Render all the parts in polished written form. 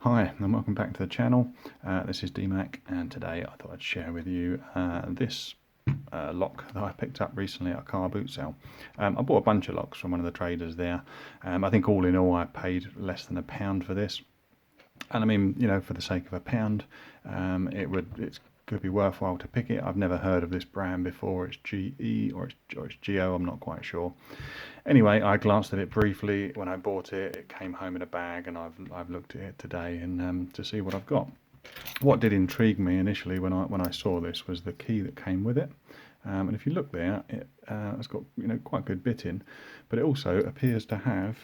Hi and welcome back to the channel. This is DMAC, and today I thought I'd share with you this lock that I picked up recently at a car boot sale. I bought a bunch of locks from one of the traders there. I think all in all I paid less than £1 for this. And I mean, you know, for the sake of £1, it could be worthwhile to pick it. I've never heard of this brand before. It's GE or it's GO, I'm not quite sure. Anyway, I glanced at it briefly when I bought it. It came home in a bag, and I've looked at it today and to see what I've got. What did intrigue me initially when I saw this was the key that came with it. And if you look there, it's got, you know, quite a good bit in, but it also appears to have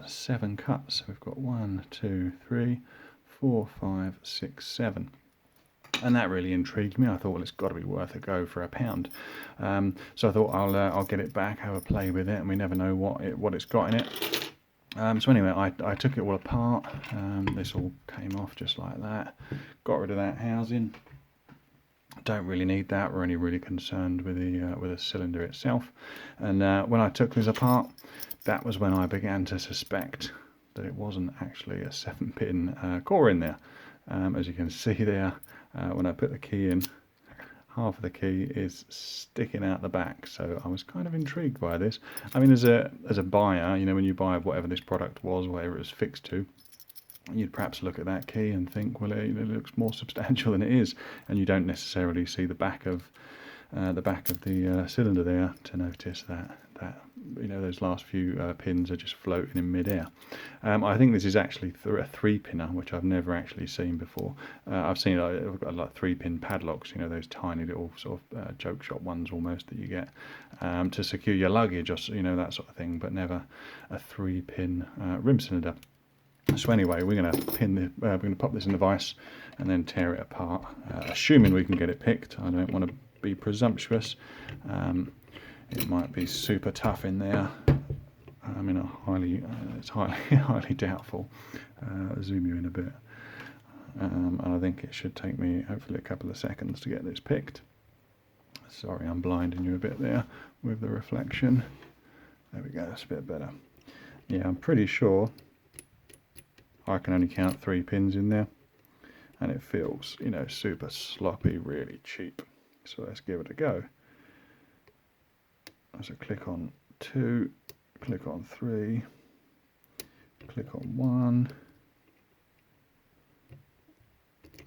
7 cuts. So we've got 1, 2, 3, 4, 5, 6, 7. And that really intrigued me. I thought, well, it's got to be worth a go for £1. So I thought I'll get it back, have a play with it, and we never know what it's got in it. So anyway, I took it all apart. This all came off just like that. Got rid of that housing. Don't really need that. We're only really concerned with the cylinder itself. And when I took this apart, that was when I began to suspect that it wasn't actually a 7-pin core in there. As you can see there, when I put the key in, half of the key is sticking out the back. So I was kind of intrigued by this. I mean, as a buyer, you know, when you buy whatever this product was, whatever it was fixed to, you'd perhaps look at that key and think, well, it looks more substantial than it is, and you don't necessarily see the back of the cylinder there to notice that you know, those last few pins are just floating in mid-air. I think this is actually a 3-pinner, which I've never actually seen before. I've seen I've got like 3-pin padlocks, you know, those tiny little sort of joke shop ones almost that you get to secure your luggage, or you know, that sort of thing, but never a 3-pin rim cylinder. So anyway, we're going to pop this in the vise and then tear it apart, assuming we can get it picked. I don't want to be presumptuous. It might be super tough in there. I mean, it's highly doubtful. I'll zoom you in a bit, and I think it should take me hopefully a couple of seconds to get this picked. Sorry, I'm blinding you a bit there with the reflection. There we go, that's a bit better. Yeah, I'm pretty sure I can only count 3 pins in there, and it feels, you know, super sloppy, really cheap. So let's give it a go. So click on 2, click on 3, click on 1.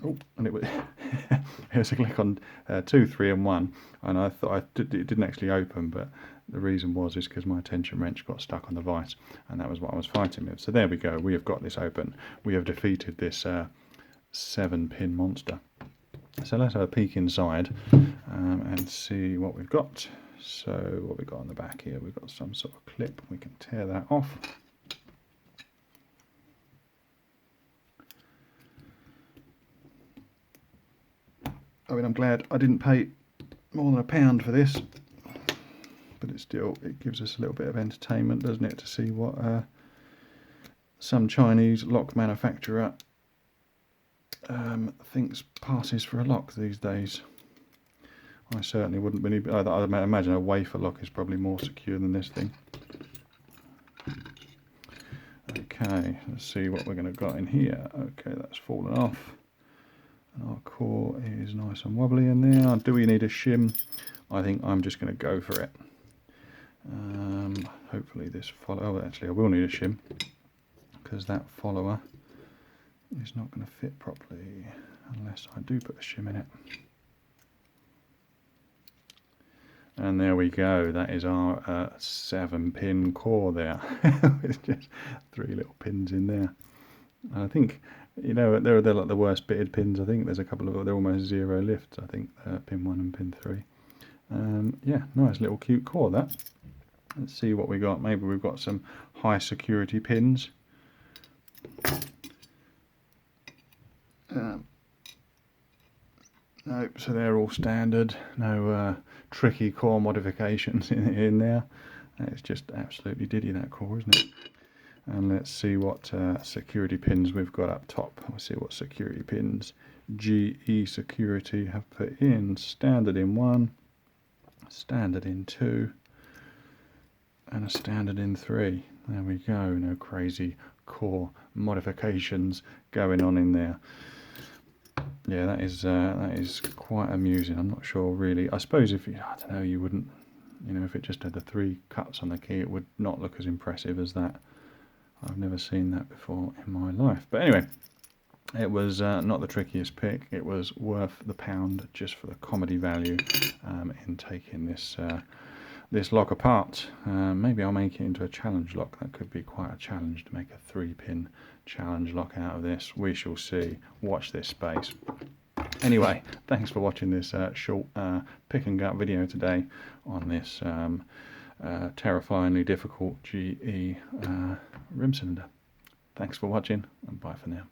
Oh, and it was it was a click on 2, 3, and 1, and I thought it didn't actually open, but the reason was because my tension wrench got stuck on the vise, and that was what I was fighting with. So there we go. We have got this open. We have defeated this 7-pin monster. So let's have a peek inside and see what we've got. So what we've got on the back here, we've got some sort of clip. We can tear that off. I mean, I'm glad I didn't pay more than £1 for this, but it gives us a little bit of entertainment, doesn't it, to see what some Chinese lock manufacturer thinks passes for a lock these days. I certainly wouldn't believe. I imagine a wafer lock is probably more secure than this thing. Okay, let's see what we're going to got in here. Okay, that's fallen off. And our core is nice and wobbly in there. Do we need a shim? I think I'm just going to go for it. Hopefully this follow. Oh, actually, I will need a shim, because that follower is not going to fit properly unless I do put a shim in it. And there we go. That is our 7-pin core there. It's just 3 little pins in there. And I think, you know, they're like the worst bitted pins. I think there's a couple of, they're almost 0 lifts. I think pin 1 and pin 3. Yeah, nice little cute core that. Let's see what we got. Maybe we've got some high security pins. No, so they're all standard. No tricky core modifications in there. It's just absolutely diddy, that core, isn't it? And let's see what security pins we've got up top. We'll see what security pins GE Security have put in. Standard in 1, standard in 2, and a standard in 3. There we go. No crazy core modifications going on in there. Yeah, that is quite amusing. I'm not sure really. I suppose if you, I don't know, you wouldn't, you know, if it just had the 3 cuts on the key, it would not look as impressive as that. I've never seen that before in my life. But anyway, it was not the trickiest pick. It was worth the pound just for the comedy value in taking this this lock apart. Maybe I'll make it into a challenge lock. That could be quite a challenge to make a 3-pin challenge lock out of this. We shall see. Watch this space. Anyway, thanks for watching this short pick and gut video today on this terrifyingly difficult GE rim cylinder. Thanks for watching, and bye for now.